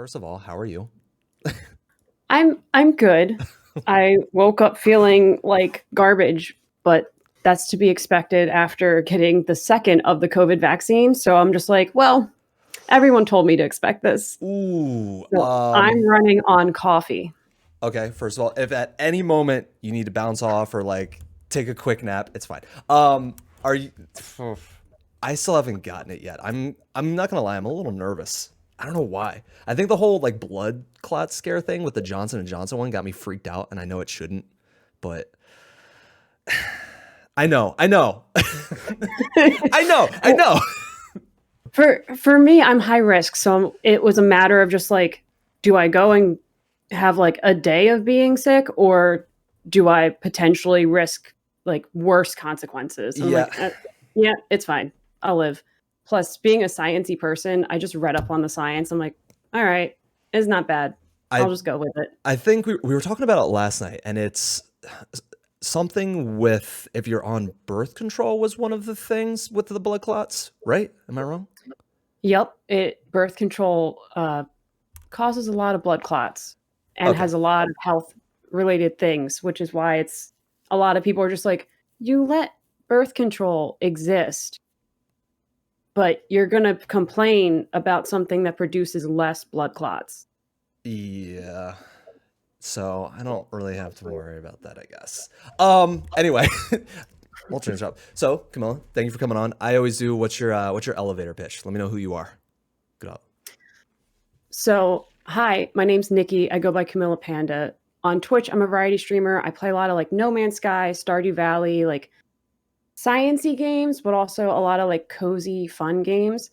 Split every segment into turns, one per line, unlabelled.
first of all, how are you?
I'm good. I woke up feeling like garbage, but that's to be expected after getting the second of the COVID vaccine. So I'm just like, well, everyone told me to expect this.
Ooh,
So I'm running on coffee.
okay. First of all, if at any moment you need to bounce off or like take a quick nap, it's fine. Are you? I still haven't gotten it yet. I'm not gonna lie, I'm a little nervous. I don't know why. I think the whole like blood clot scare thing with the Johnson and Johnson one got me freaked out, and I know it shouldn't, but I know, I know.
For me, I'm high risk, so it was a matter of just like, do I go and have like a day of being sick, or do I potentially risk like worse consequences? And I'm
Yeah,
like, yeah, it's fine. I'll live. Plus, being a sciencey person, I just read up on the science. I'm like, all right, it's not bad. I'll
I
just go with it.
I think we were talking about it last night, and it's something with if you're on birth control was one of the things with the blood clots, right? Am I wrong?
Yep, it birth control causes a lot of blood clots and
Okay.
has a lot of health related things, which is why it's a lot of people are just like, you let birth control exist, but you're going to complain about something that produces less blood clots.
Yeah. So I don't really have to worry about that, I guess. Anyway, we'll change up. So, Camilla, thank you for coming on. I always do what's your elevator pitch? Let me know who you are. Good up.
So, hi, my name's Nikki. I go by CamillaPanda. On Twitch, I'm a variety streamer. I play a lot of like No Man's Sky, Stardew Valley, like sciency games, but also a lot of like cozy, fun games.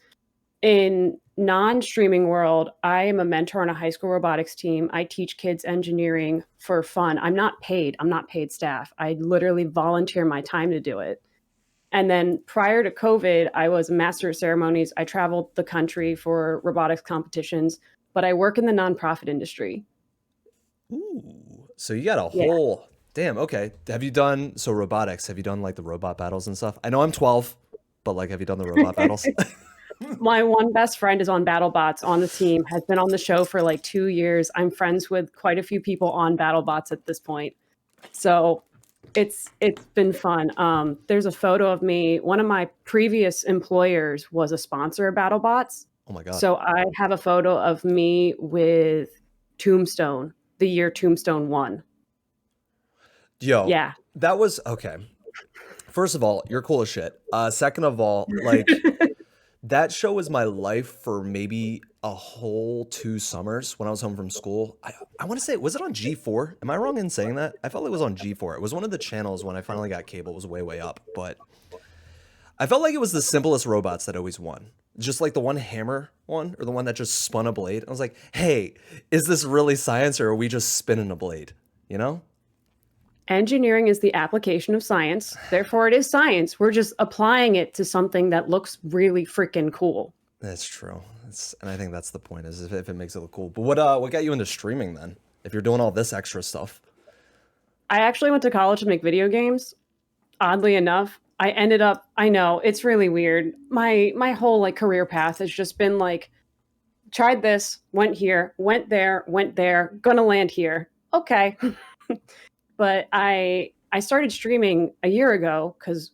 In non-streaming world, I am a mentor on a high school robotics team. I teach kids engineering for fun. I'm not paid. I'm not paid staff. I literally volunteer my time to do it. And then prior to COVID, I was a master of ceremonies. I traveled the country for robotics competitions, but I work in the nonprofit industry.
Ooh. So you got a
Yeah.
whole damn, okay. Have you done so robotics? Have you done like the robot battles and stuff? I know I'm 12, but like have you done the robot battles?
My one best friend is on BattleBots on the team, has been on the show for like 2 years. I'm friends with quite a few people on BattleBots at this point. So it's been fun. There's a photo of me. One of my previous employers was a sponsor of BattleBots.
Oh my God.
So I have a photo of me with Tombstone, the year Tombstone won.
Yo,
Yeah.
that was okay. First of all, you're cool as shit. Second of all, like that show was my life for maybe a whole 2 summers when I was home from school. I want to say, was it on G4? Am I wrong in saying that? I felt like it was on G4. It was one of the channels when I finally got cable. It was way, way up. But I felt like it was the simplest robots that always won. Just like the one hammer one or the one that just spun a blade. I was like, hey, is this really science or are we just spinning a blade? You know?
Engineering is the application of science. Therefore, it is science. We're just applying it to something that looks really freaking cool.
That's true. And I think that's the point is if it makes it look cool. But what got you into streaming then? If you're doing all this extra stuff.
I actually went to college to make video games. Oddly enough, I ended up, I know, it's really weird. My whole like career path has just been like tried this, went here, went there, gonna land here. Okay. But I started streaming a year ago cuz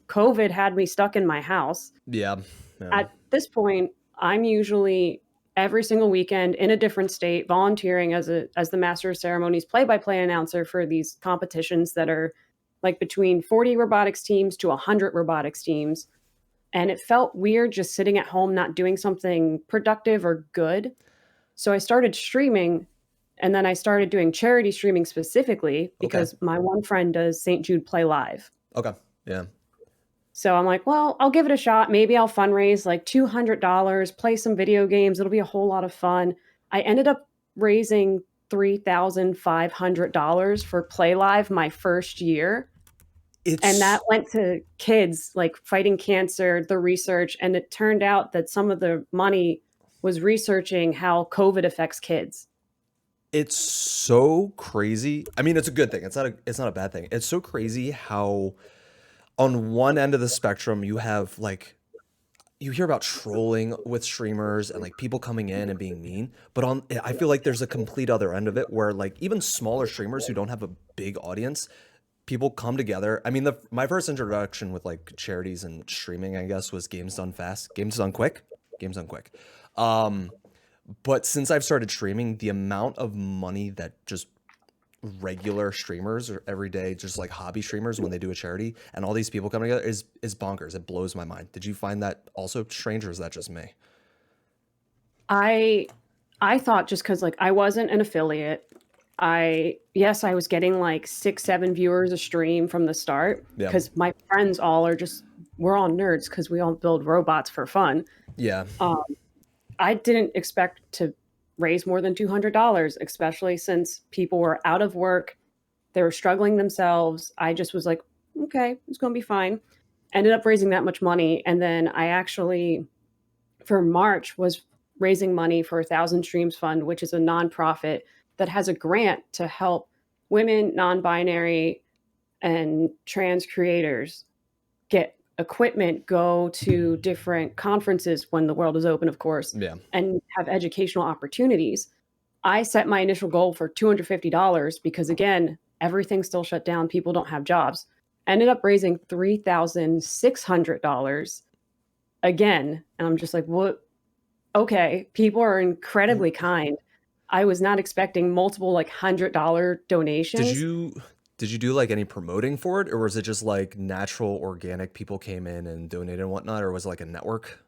COVID had me stuck in my house.
Yeah. Yeah.
At this point, I'm usually every single weekend in a different state volunteering as the master of ceremonies play-by-play announcer for these competitions that are like between 40 robotics teams to 100 robotics teams, and it felt weird just sitting at home not doing something productive or good. So I started streaming, and then I started doing charity streaming specifically
Okay.
because my one friend does St. Jude Play Live.
Okay. Yeah.
So I'm like, well, I'll give it a shot. Maybe I'll fundraise like $200, play some video games. It'll be a whole lot of fun. I ended up raising $3,500 for Play Live my first year. And that
It's
went to kids like fighting cancer, the research. And it turned out that some of the money was researching how COVID affects kids.
it's so crazy. I mean, it's a good thing. It's not a bad thing. It's so crazy how on one end of the spectrum you have like you hear about trolling with streamers and like people coming in and being mean, but I feel like there's a complete other end of it where like even smaller streamers who don't have a big audience, people come together. I mean, my first introduction with like charities and streaming, I guess, was Games Done Fast, Games Done Quick, Games Done Quick. Um, but since I've started streaming, the amount of money that just regular streamers or everyday just like hobby streamers when they do a charity and all these people coming together is bonkers. It blows my mind. Did you find that also strange, or is that just me?
I I thought just because like I wasn't an affiliate, yes, I was getting like 6, 7 viewers a stream from the start
Yeah.
because my friends all are just we're all nerds because we all build robots for fun.
Yeah.
Um, I didn't expect to raise more than $200, especially since people were out of work. They were struggling themselves. I just was like, okay, it's going to be fine. Ended up raising that much money. And then I actually, for March, was raising money for 1,000 Streams Fund, which is a nonprofit that has a grant to help women, non binary, and trans creators get equipment, go to different conferences when the world is open, of course,
Yeah.
and have educational opportunities. I set my initial goal for $250 because, again, everything's still shut down. People don't have jobs. Ended up raising $3,600 again. And I'm just like, what? Okay. People are incredibly kind. I was not expecting multiple like $100
Did
donations.
you did you do like any promoting for it, or was it just like natural, organic people came in and donated and whatnot, or was it like a network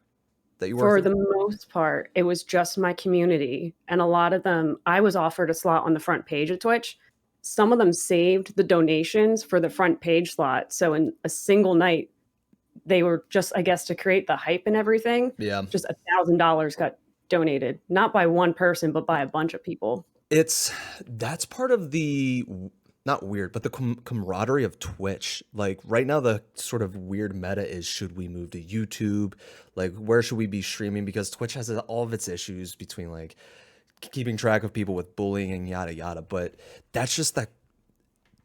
that you worked
For
through?
the most part, it was just my community, and a lot of them I was offered a slot on the front page of Twitch. Some of them saved the donations for the front page slot, so in a single night, they were just, I guess, to create the hype and everything,
Yeah.
just $1,000 got donated, not by one person, but by a bunch of people.
It's that's part of the not weird, but the camaraderie of Twitch. Like right now, the sort of weird meta is should we move to YouTube? Like where should we be streaming? Because Twitch has all of its issues between like keeping track of people with bullying and yada yada. But that's just that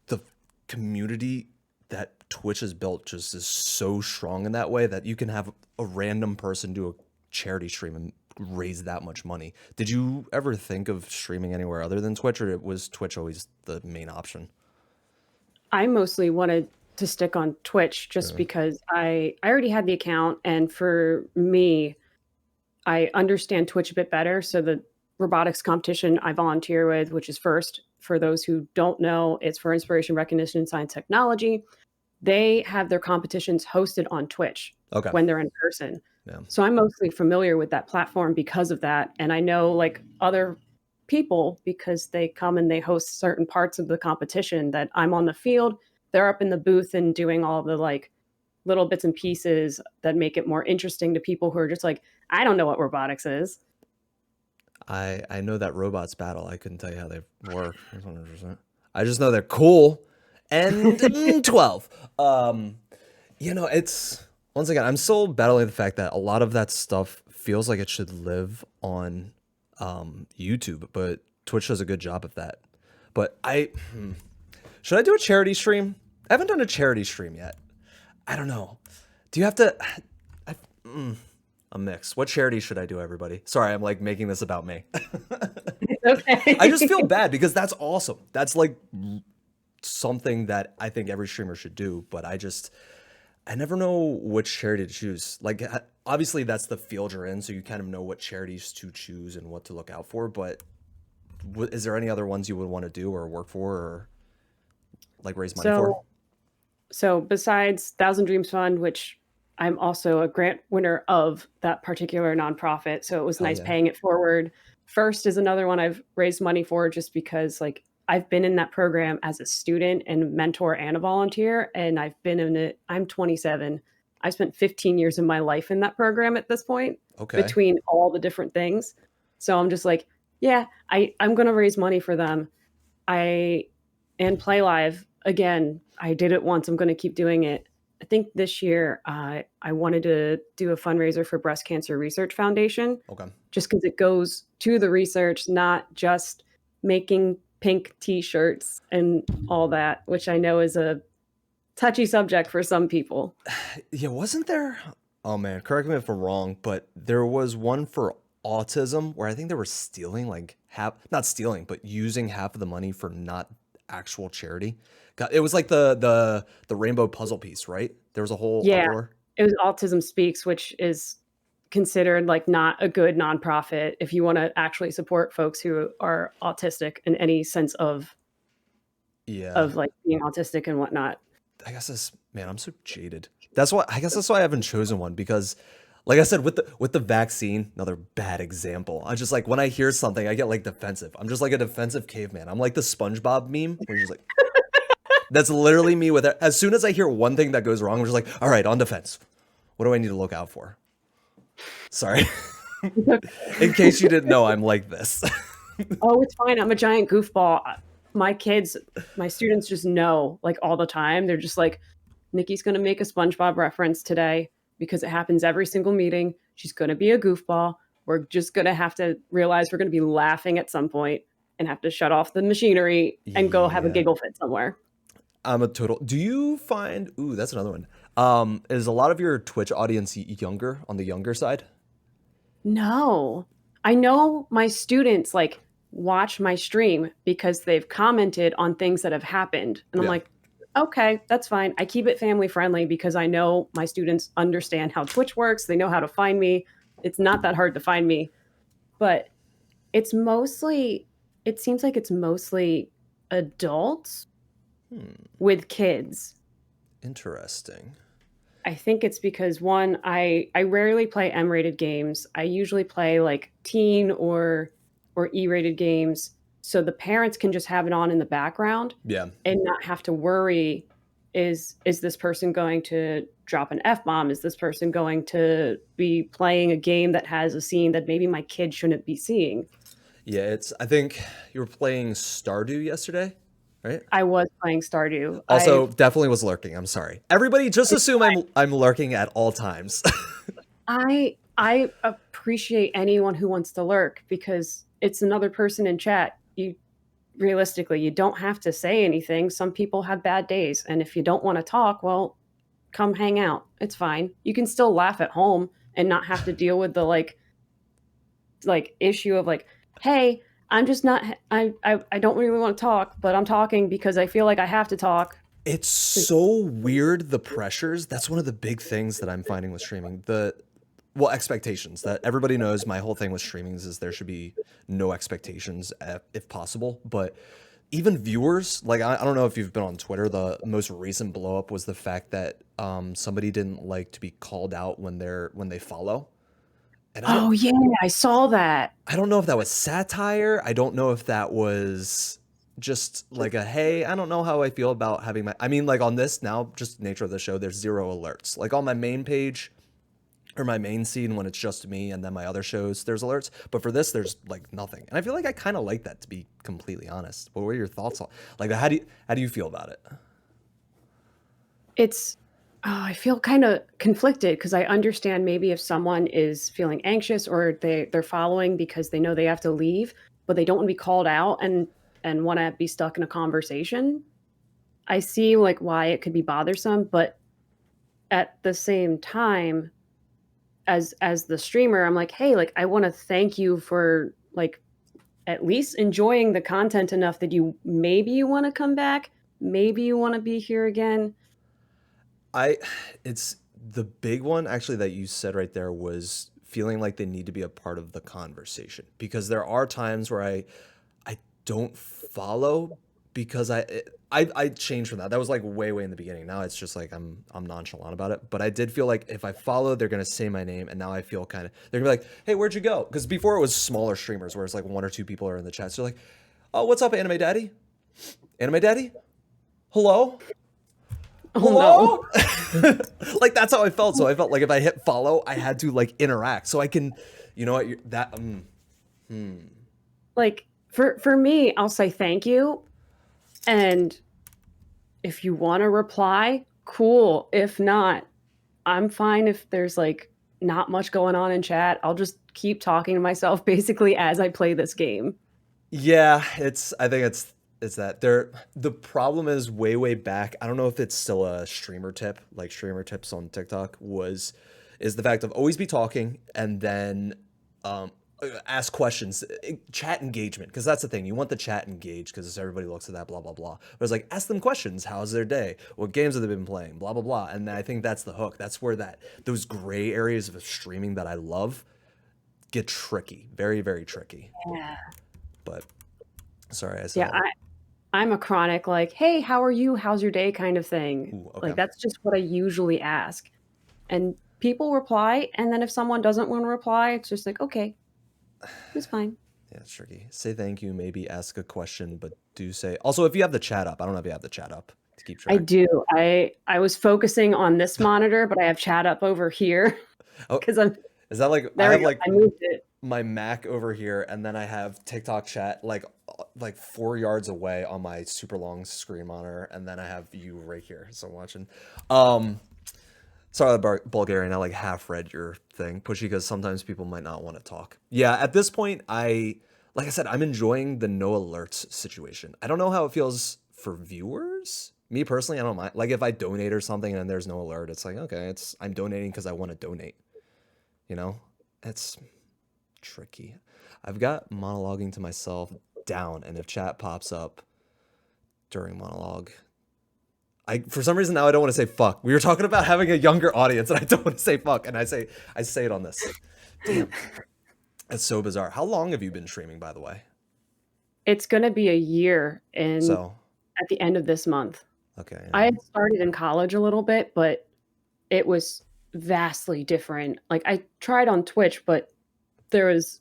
the community that Twitch has built just is so strong in that way that you can have a random person do a charity stream and raise that much money. Did you ever think of streaming anywhere other than Twitch, or was Twitch always the main option?
I mostly wanted to stick on Twitch just
Yeah.
because I already had the account, and for me, I understand Twitch a bit better. So the robotics competition I volunteer with, which is first, for those who don't know, it's for inspiration, recognition, and science technology. They have their competitions hosted on Twitch
Okay.
when they're in person.
Yeah.
So I'm mostly familiar with that platform because of that. And I know like other people because they come and they host certain parts of the competition that I'm on the field. They're up in the booth and doing all the like little bits and pieces that make it more interesting to people who are just like, I don't know what robotics is.
I know that robots battle. I couldn't tell you how they work. 100%. I just know they're cool. And 12. It's once again, I'm still battling the fact that a lot of that stuff feels like it should live on YouTube, but Twitch does a good job of that. But should I do a charity stream? I haven't done a charity stream yet. I don't know. Do you have to? I, a mix. What charity should I do, everybody? Sorry, I'm like making this about me.
Okay.
I just feel bad because that's awesome. That's like something that I think every streamer should do, but I never know which charity to choose. Like obviously that's the field you're in, so you kind of know what charities to choose and what to look out for, but is there any other ones you would want to do or work for or like raise money for?
So So besides Thousand Dreams Fund, which I'm also a grant winner of that particular nonprofit, so it was
Hell
nice
yeah.
paying it forward. First is another one I've raised money for just because like I've been in that program as a student and mentor and a volunteer, and I've been in it. I'm 27. I spent 15 years of my life in that program at this point
Okay.
between all the different things. So I'm just like, yeah, I'm gonna raise money for them. I and play live again. I did it once. I'm going to keep doing it. I think this year I wanted to do a fundraiser for Breast Cancer Research Foundation,
Okay.
just because it goes to the research, not just making pink T-shirts and all that, which I know is a touchy subject for some people.
Yeah, wasn't there? Oh man, correct me if I'm wrong, but there was one for autism where I think they were stealing like half, not stealing, but using half of the money for not actual charity. God, it was like the rainbow puzzle piece, right? There was a whole
Yeah,
uproar.
it was Autism Speaks, which is considered, like, not a good nonprofit if you wanna actually support folks who are autistic in any sense
Yeah.
of, like, being autistic and whatnot.
I guess this man, I'm so jaded. That's why I guess that's why I haven't chosen one because like I said with the vaccine, another bad example. I just like when I hear something, I get like defensive. I'm just like a defensive caveman. I'm like the SpongeBob meme where you're just like that's literally me with it. As soon as I hear one thing that goes wrong, I'm just like, all right, on defense. What do I need to look out for? Sorry. In case you didn't know, I'm like this.
Oh, it's fine, I'm a giant goofball. My kids my students just know, like, all the time. They're just like, "Nikki's gonna make a SpongeBob reference today because it happens every single meeting. She's gonna be a goofball. We're just gonna have to realize we're gonna be laughing at some point and have to shut off the machinery and go have a
Yeah.
giggle fit somewhere."
I'm a total. Do you find ooh, that's another one. Is a lot of your Twitch audience younger on the younger side?
No. I know my students, like, watch my stream because they've commented on things that have happened, and I'm
Yeah.
like, "Okay, that's fine." I keep it family friendly because I know my students understand how Twitch works, they know how to find me. It's not that hard to find me, but it's mostly it seems like it's mostly adults
Hmm.
with kids.
Interesting.
I think it's because, 1, I rarely play M-rated games. I usually play, like, teen or E-rated games, so the parents can just have it on in the background
Yeah.
and not have to worry, "Is this person going to drop an F-bomb? Is this person going to be playing a game that has a scene that maybe my kid shouldn't be seeing?"
Yeah, it's I think you were playing Stardew yesterday, right?
I was playing Stardew.
Also, definitely was lurking. I'm sorry. Everybody just assume I'm lurking at all times.
I appreciate anyone who wants to lurk because it's another person in chat. You realistically, you don't have to say anything. Some people have bad days, and if you don't wanna talk, well, come hang out. It's fine. You can still laugh at home and not have to deal with the, like, issue of, like, "Hey, I'm just not h I don't really wanna talk, but I'm talking because I feel like I have to talk."
It's
'Cause
so weird the pressures. That's one of the big things that I'm finding with streaming. The well, expectations that everybody knows my whole thing with streamings is there should be no expectations if possible. But even viewers, like I don't know if you've been on Twitter, the most recent blow up was the fact that somebody didn't like to be called out when they follow. And
Oh, yeah, I saw that.
I don't know if that was satire. I don't know if that was just like a hey, I don't know how I feel about having my I mean like on this now, just nature of the show, there's zero alerts. Like on my main page or my main scene when it's just me and then my other shows there's alerts, but for this there's like nothing. And I feel like I kind of like that to be completely honest. What were your thoughts on like how do you feel about it?
It's I feel kinda conflicted because I understand maybe if someone is feeling anxious or they're following because they know they have to leave, but they don't wanna be called out and wanna be stuck in a conversation. I see, like, why it could be bothersome, but at the same time, as the streamer, I'm like, "Hey, like, I wanna thank you for, like, at least enjoying the content enough that you wanna come back, maybe you wanna be here again."
I it's the big one actually that you said right there was feeling like they need to be a part of the conversation because there are times where I don't follow because I changed from that. That was like way in the beginning. Now it's just like I'm nonchalant about it. But I did feel like if I follow, they're gonna say my name, and now I feel kind of they're gonna be like, "Hey, where'd you go?" Because before it was smaller streamers where it's like one or two people are in the chat. So they're like, "Oh, what's up, Anime Daddy? Anime Daddy? Hello,
Oh, no.
hello." Like that's how I felt. So I felt like if I hit follow, I had to like interact. So I can, you know what? That
Like, for me, I'll say thank you, and if you wanna reply, cool. If not, I'm fine if there's, like, not much going on in chat. I'll just keep talking to myself basically as I play this game.
yeah, I think it's that there the problem is way back. I don't know if it's still a streamer tip, like streamer tips on TikTok was is the fact of always be talking and then um, ask questions, chat engagement, because that's the thing. You want the chat engaged because everybody looks at that, blah, blah, blah. But it's like, ask them questions. How's their day? What games have they been playing? Blah, blah, blah. And I think that's the hook. That's where those gray areas of streaming that I love get tricky. Very, very tricky.
Yeah.
But sorry, I
Yeah,
saw.
I'm a chronic like, "Hey, how are you? How's your day?" kind of thing.
Ooh, okay.
Like, that's just what I usually ask. And people reply, and then if someone doesn't want to reply, it's just like, "Okay, it's fine."
Yeah, it's tricky. Say thank you, maybe ask a question, but do say also if you have the chat up. I don't know if you have the chat up to keep
I
track.
do. I was focusing on this monitor, but I have chat up over here
Oh,
because I'm
is that like I
there we
have
go.
like
I moved it.
my Mac over here, and then I have TikTok chat like 4 yards away on my super long screen monitor, and then I have you right here. So I'm watching. Um, Sorry, Bulgarian. I like half read your thing, pushy, because sometimes people might not want to talk. Yeah, at this point, like I said, I'm enjoying the no alerts situation. I don't know how it feels for viewers. Me personally, I don't mind. Like if I donate or something and there's no alert, it's like okay, I'm donating because I want to donate. You know, it's tricky. I've got monologuing to myself down, and if chat pops up during monologue, for some reason now I don't want to say fuck. We were talking about having a younger audience, and I don't want to say fuck, and I say it on this. Damn, that's so bizarre. How long have you been streaming, by the way?
It's gonna be a year in
So
at the end of this month.
okay,
I had started in college a little bit, but it was vastly different. Like, I tried on Twitch, but there was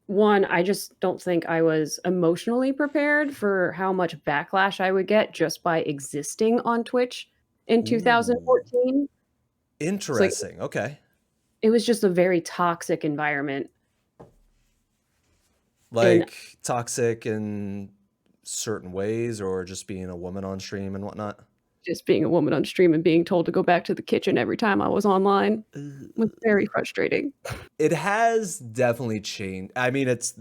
one, I just don't think I was emotionally prepared for how much backlash I would get just by existing on Twitch in
ooh,
2014. So, like,
interesting. Okay,
it was just a very toxic environment, and
like toxic in certain ways, or just being a woman on stream and whatnot.
just being a woman on stream and being told to go back to the kitchen every time I was online was very frustrating.
It has definitely changed. I mean, it's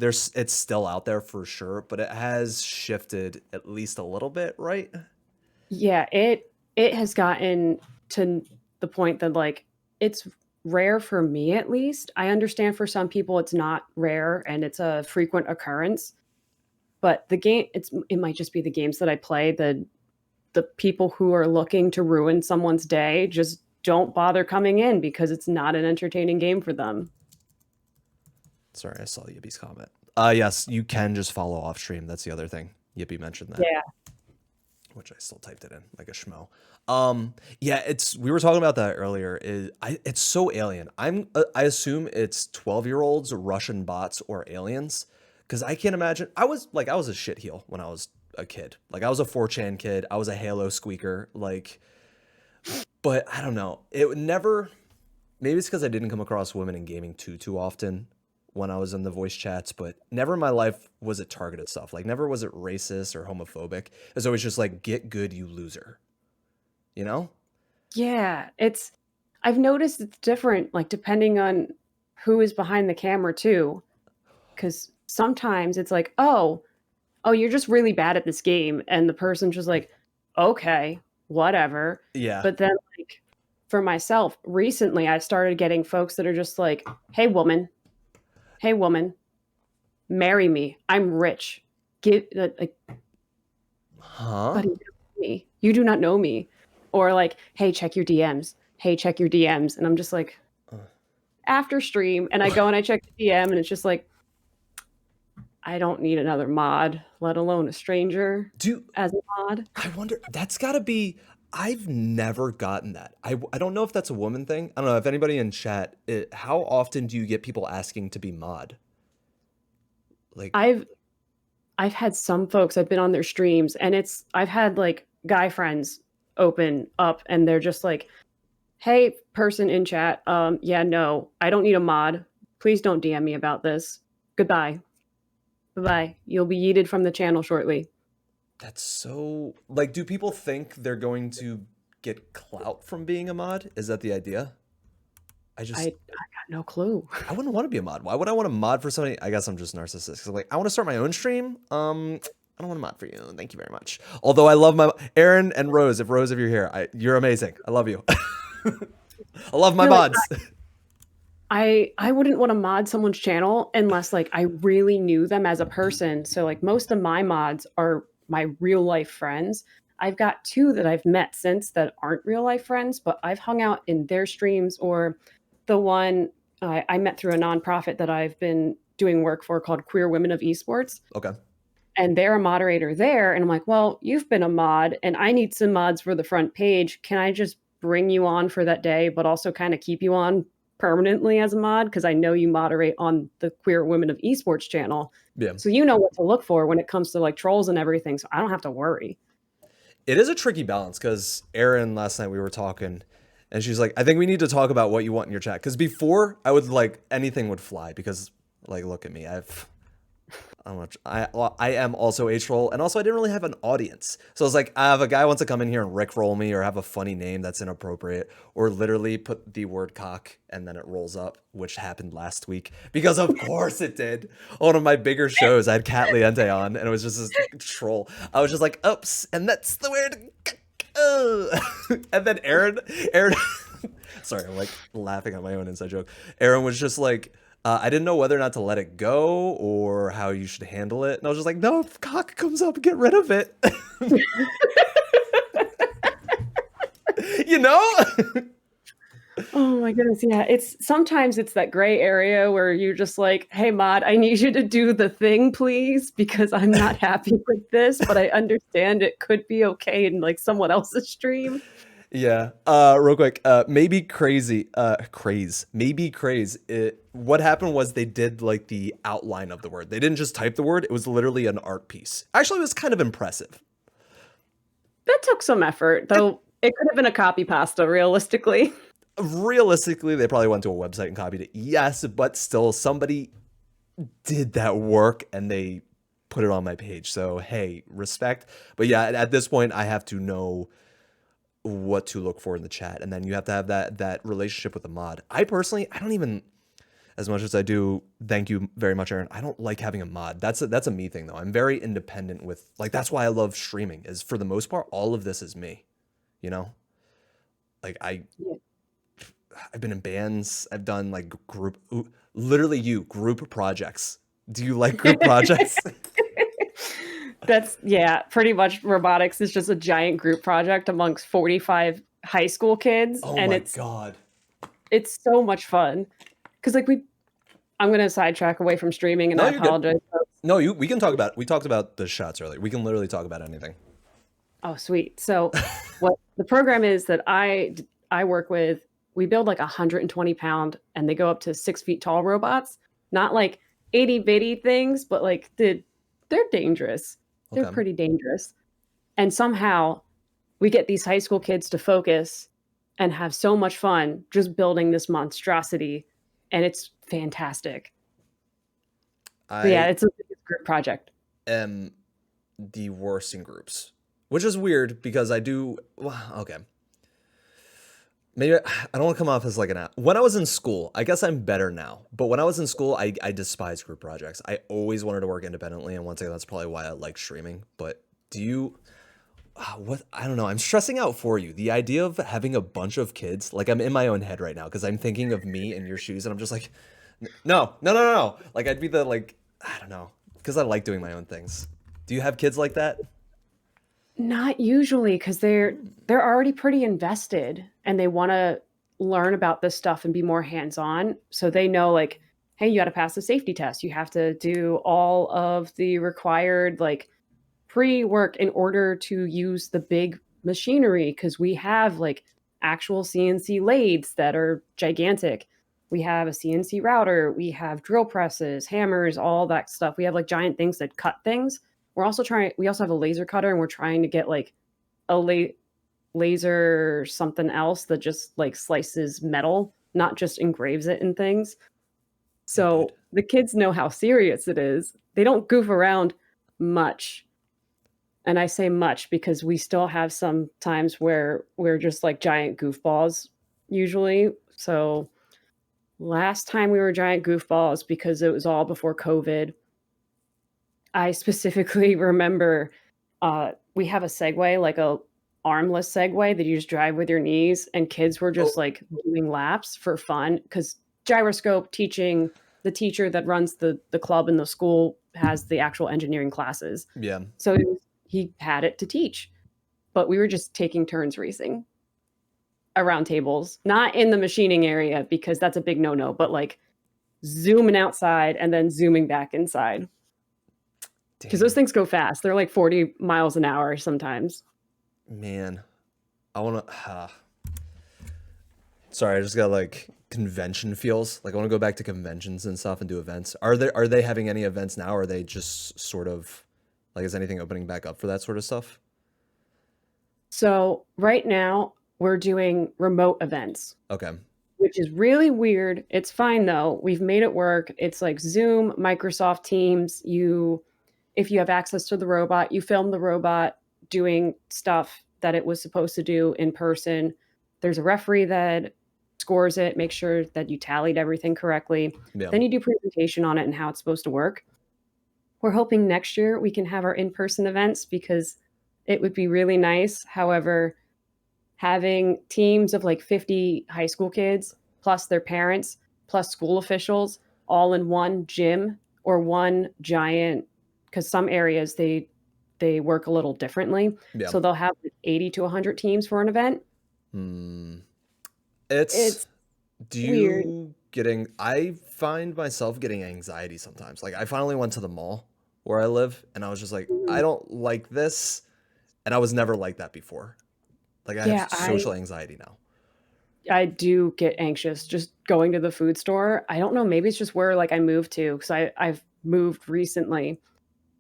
still out there for sure, but it has shifted at least a little bit, right?
Yeah, it has gotten to the point that, like, it's rare for me at least. I understand for some people it's not rare and it's a frequent occurrence, but it might just be the games that I play, the people who are looking to ruin someone's day just don't bother coming in because it's not an entertaining game for them.
Sorry, I saw Yippie's comment. Yes, you can just follow off stream. That's the other thing. Yippie mentioned that,
Yeah.
which I still typed it in like a schmo. Yeah, we were talking about that earlier. It's so alien. I assume it's 12-year-olds, Russian bots, or aliens, because I can't imagine. I was a shitheel when I was a kid. Like I was a 4chan kid. I was a Halo squeaker. Like, but I don't know. It would never. Maybe it's because I didn't come across women in gaming too often when I was in the voice chats, but never in my life was it targeted stuff. Like never was it racist or homophobic. It's always just like get good, you loser. You know?
Yeah, I've noticed it's different, like, depending on who is behind the camera too, because sometimes it's like, "Oh, you're just really bad at this game," and the person's just like, "Okay, whatever."
Yeah.
But then, like, for myself, recently, I started getting folks that are just like, hey, woman, marry me. I'm rich. Give like,
Huh?
buddy, you don't know me. You do not know me." Or like, "Hey, check your DMs. Hey, check your DMs." And I'm just like, after stream, and I go and I check the DM, and it's just like, I don't need another mod, let alone a stranger
Do
as a mod.
I wonder that's got to be I've never gotten that. I don't know if that's a woman thing. I don't know if anybody in chat how often do you get people asking to be mod? Like
I've I've had some folks, I've been on their streams, and I've had, like, guy friends open up, and they're just like, "Hey, person in chat, yeah, no, I don't need a mod. Please don't DM me about this. Goodbye. Bye-bye. You'll be yeeted from the channel shortly."
that's so like do people think they're going to get clout from being a mod? Is that the idea? I just
I got no clue.
I wouldn't want to be a mod. Why would I want to mod for somebody? I guess I'm just narcissistic. 'Cause I'm like, I want to start my own stream. I don't want to mod for you. Thank you very much. Although I love my Aaron and Rose. If you're here, you're amazing. I love you. I love my
You're like,
mods.
I wouldn't want to mod someone's channel unless like I really knew them as a person. So like most of my mods are my real life friends. I've got two that I've met since that aren't real life friends, but I've hung out in their streams, or the one I met through a nonprofit that I've been doing work for called Queer Women of Esports.
Okay.
And they're a moderator there. And I'm like, well, you've been a mod and I need some mods for the front page. Can I just bring you on for that day, but also kind of keep you on permanently as a mod? Because I know you moderate on the Queer Women of Esports channel.
Yeah.
So you know what to look for when it comes to like trolls and everything. So I don't have to worry.
It is a tricky balance because Erin last night we were talking and she's like, I think we need to talk about what you want in your chat. Because before I would like anything would fly because like look at me. I am also a troll, and also I didn't really have an audience. So I was like, if a guy wants to come in here and rickroll me or have a funny name that's inappropriate, or literally put the word cock and then it rolls up, which happened last week because of course it did. On one of my bigger shows, I had Cat Liente on, and it was just this troll. I was just like, oops, and that's the word. And then Aaron, sorry, I'm like laughing at my own inside joke. Aaron was just like, I didn't know whether or not to let it go or how you should handle it. And I was just like, no, if cock comes up, get rid of it. You know?
Oh my goodness. Yeah. It's sometimes it's that gray area where you're just like, hey, mod, I need you to do the thing, please, because I'm not happy with this, but I understand it could be okay in like someone else's stream.
Yeah. Real quick. Maybe crazy. Maybe craze. What happened was they did like the outline of the word. They didn't just type the word. It was literally an art piece. Actually, it was kind of impressive.
That took some effort, though. It could have been a copy pasta, realistically.
Realistically, they probably went to a website and copied it. Yes, but still, somebody did that work and they put it on my page. So hey, respect. But yeah, at this point, I have to know what to look for in the chat, and then you have to have that relationship with the mod. I personally, I don't even, as much as I do, thank you very much, Aaron, I don't like having a mod. That's a me thing though. I'm very independent with, like, that's why I love streaming, is for the most part all of this is me, you know. Like I've been in bands, I've done like group projects. Do you like group projects?
That's, yeah, pretty much robotics is just a giant group project amongst 45 high school kids.
Oh
And
my god.
it's so much fun. Because like I'm gonna sidetrack away from streaming and
No,
I
you're good.
apologize.
No, we can talk about, we talked about the shots earlier. We can literally talk about anything.
Oh, sweet. So what the program is that I work with, we build like 120-pound and they go up to 6 feet tall robots. Not like itty bitty things, but like they're dangerous. They're
Okay.
pretty dangerous. And somehow we get these high school kids to focus and have so much fun just building this monstrosity. And it's fantastic. But yeah,
I
it's a group project.
am the worst in groups, which is weird because I do. Well, okay, maybe I don't want to come off as like an. When I was in school, I guess I'm better now. But when I was in school, I despised group projects. I always wanted to work independently, and once again, that's probably why I like streaming. But do you? What, I don't know. I'm stressing out for you. The idea of having a bunch of kids, like I'm in my own head right now because I'm thinking of me in your shoes, and I'm just like, no, no, no, no, no. Like I'd be the like, I don't know, because I like doing my own things. Do you have kids like that?
Not usually, because they're already pretty invested and they want to learn about this stuff and be more hands-on. So they know like, hey, you got to pass the safety test. You have to do all of the required like pre-work in order to use the big machinery because we have like actual CNC lathes that are gigantic. We have a CNC router, we have drill presses, hammers, all that stuff. We have like giant things that cut things. We also have a laser cutter and we're trying to get like a laser something else that just like slices metal, not just engraves it in things.
Indeed.
So the kids know how serious it is. They don't goof around much. And I say much because we still have some times where we're just like giant goofballs usually. So last time we were giant goofballs because it was all before COVID. I specifically remember we have a Segway, like a armless Segway that you just drive with your knees, and kids were just
Oh,
like doing laps for fun because gyroscope teaching. The teacher that runs the club in the school has the actual engineering classes.
Yeah.
So he had it to teach, but we were just taking turns racing around tables, not in the machining area because that's a big no-no, but like zooming outside and then zooming back inside. Because those things go fast. They're like 40 miles an hour sometimes.
Man, I want to. Sorry, I just got like convention feels. Like I want to go back to conventions and stuff and do events. Are they having any events now? Or are they just sort of like is anything opening back up for that sort of stuff?
So right now we're doing remote events,
Okay.
which is really weird. It's fine though. We've made it work. It's like Zoom, Microsoft Teams. If you have access to the robot, you film the robot doing stuff that it was supposed to do in person. There's a referee that scores it, make sure that you tallied everything correctly.
Yeah.
Then you do presentation on it and how it's supposed to work. We're hoping next year we can have our in-person events because it would be really nice. However, having teams of like 50 high school kids plus their parents plus school officials all in one gym or one giant, because some areas they work a little differently.
Yeah.
So they'll have like 80 to 100 teams for an event.
It's do you
weird.
I find myself getting anxiety sometimes. Like I finally went to the mall where I live and I was just like, I don't like this. And I was never like that before. Like I have social anxiety now.
I do get anxious just going to the food store. I don't know, maybe it's just where like I moved to because I've moved recently.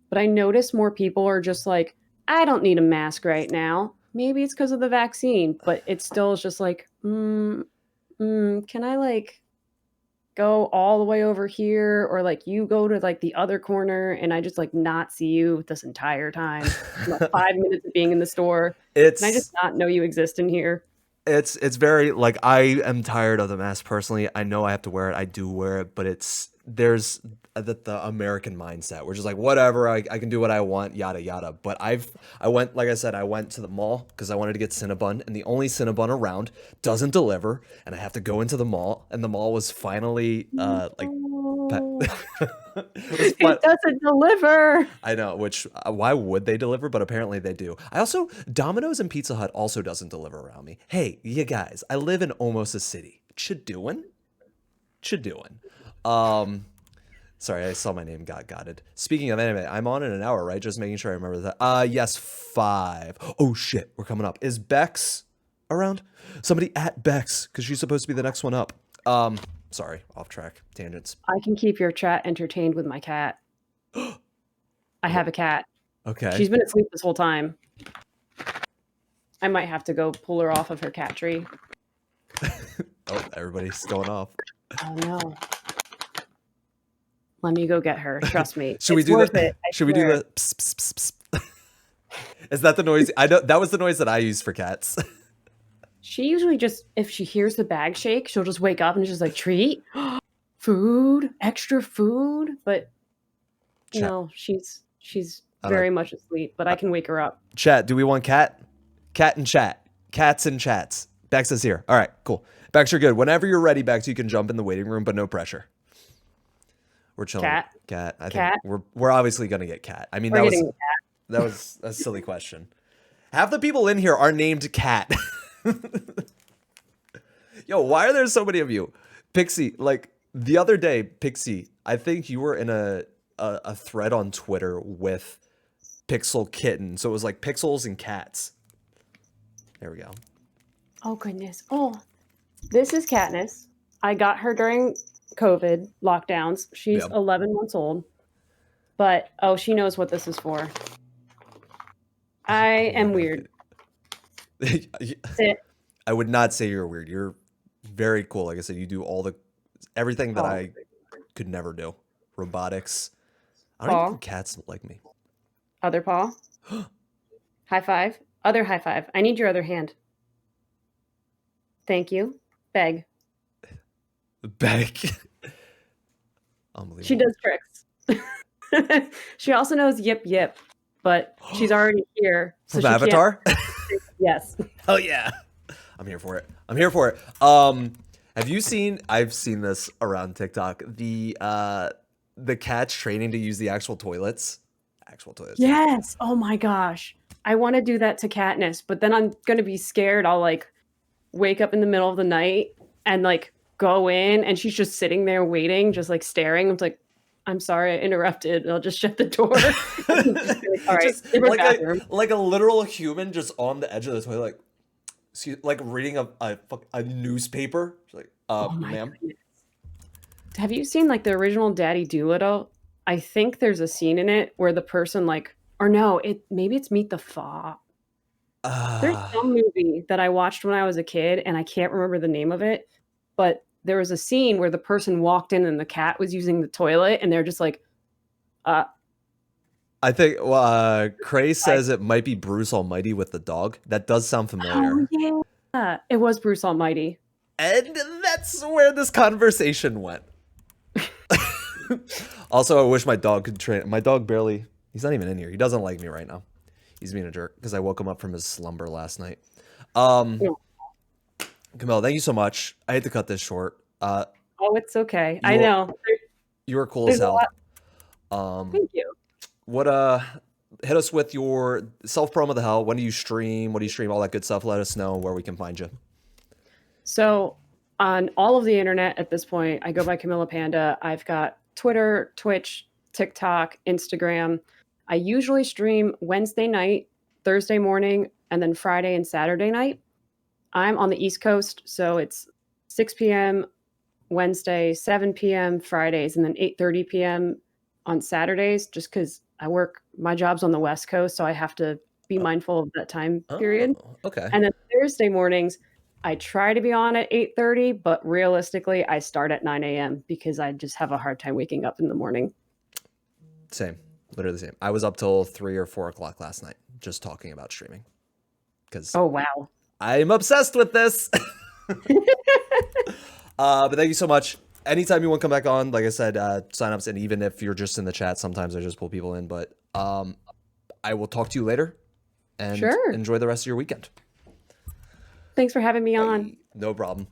But I notice more people are just like, I don't need a mask right now. Maybe it's because of the vaccine, but it still is just like, can I like go all the way over here or like you go to like the other corner and I just like not see you this entire time. Like 5 minutes of being in the store. And I just not know you exist in here.
It's very like I am tired of the mask personally. I know I have to wear it. I do wear it, but there's the American mindset. We're just like whatever. I can do what I want. Yada yada. But I went like I said. I went to the mall because I wanted to get Cinnabon, and the only Cinnabon around doesn't deliver, and I have to go into the mall. And the mall was finally like.
It doesn't deliver.
I know, which why would they deliver? But apparently they do. I also Domino's and Pizza Hut also doesn't deliver around me. Hey, you guys, I live in almost a city. Should doing. Sorry, I saw my name got gotted. Speaking of anime, I'm on in an hour, right? Just making sure I remember that. Yes, 5. Oh shit, we're coming up. Is Bex around? Somebody at Bex, because she's supposed to be the next one up. Sorry, off track, tangents.
I can keep your chat entertained with my cat. I have a cat.
Okay.
She's been asleep this whole time. I might have to go pull her off of her cat tree.
Oh, everybody's going off.
Oh no. Let me go get her. Trust me.
Should we do the pss, pss, pss, pss? Is that the noise? I know that was the noise that I use for cats.
She usually just, if she hears the bag shake, she'll just wake up and just like, treat, food, extra food. But no, she's very much asleep, but I can wake her up.
Chat, do we want cat? Cat and chat. Cats and chats. Bex is here. All right, cool. Bex, you're good. Whenever you're ready, Bex, you can jump in the waiting room, but no pressure. We're chilling. Cat. I think we're obviously gonna get cat. I mean, that was a silly question. Half the people in here are named Cat. Yo, why are there so many of you? Pixie, like the other day, Pixie, I think you were in a thread on Twitter with Pixel Kitten. So it was like pixels and cats. There we go.
Oh goodness. Oh, this is Katniss. I got her during COVID lockdowns. She's 11 months old. But she knows what this is for. I am weird.
I would not say you're weird. You're very cool. Like I said, you do everything that I could never do. Robotics. I don't even think cats like me.
Other paw. High five. Other high five. I need your other hand. Thank you. Beg.
Unbelievable.
She does tricks. She also knows yip yip, but she's already here.
So from Avatar?
Yes.
Oh yeah. I'm here for it. Have you seen? I've seen this around TikTok. The cats training to use the actual toilets. Actual toilets, yeah.
Yes. Oh my gosh. I want to do that to Katniss, but then I'm gonna be scared. I'll like wake up in the middle of the night and like go in, and she's just sitting there waiting, just like staring. I'm like, I'm sorry, I interrupted. And I'll just shut the door. Just be like, all right,
Just
favorite bathroom.
like a literal human just on the edge of the toilet, like like reading a newspaper. She's like,
Oh my
ma'am.
goodness. Have you seen like the original Daddy Doolittle? I think there's a scene in it where the person like, or no, maybe it's Meet the Fox. There's some movie that I watched when I was a kid, and I can't remember the name of it, but there was a scene where the person walked in and the cat was using the toilet, and they're just like, uh,
I think Cray says it might be Bruce Almighty with the dog. That does sound
oh
familiar.
yeah, it was Bruce Almighty.
And that's where this conversation went. Also, I wish my dog could train. My dog barely, he's not even in here. He doesn't like me right now. He's being a jerk because I woke him up from his slumber last night.
Yeah.
Camille, thank you so much. I hate to cut this short.
Oh, it's okay. I
You are,
know.
you are cool as
There's a
hell.
lot. Thank you.
What hit us with your self promo of the hell. When do you stream? What do you stream? All that good stuff. Let us know where we can find you.
So on all of the internet at this point, I go by CamillaPanda. I've got Twitter, Twitch, TikTok, Instagram. I usually stream Wednesday night, Thursday morning, and then Friday and Saturday night. I'm on the East Coast, so it's 6 p.m. Wednesday, 7 p.m. Fridays, and then 8:30 p.m. on Saturdays, just because my job's on the West Coast, so I have to be mindful of that time period.
Oh, okay.
And then Thursday mornings, I try to be on at 8:30, but realistically, I start at 9 a.m. because I just have a hard time waking up in the morning.
Same. Literally the same. I was up till 3 or 4 o'clock last night just talking about streaming. Because
Oh, wow.
I'm obsessed with this. But thank you so much. Anytime you want to come back on, like I said, signups, and even if you're just in the chat, sometimes I just pull people in. But I will talk to you later, and
Sure.
enjoy the rest of your weekend.
Thanks for having me on.
Bye. No problem.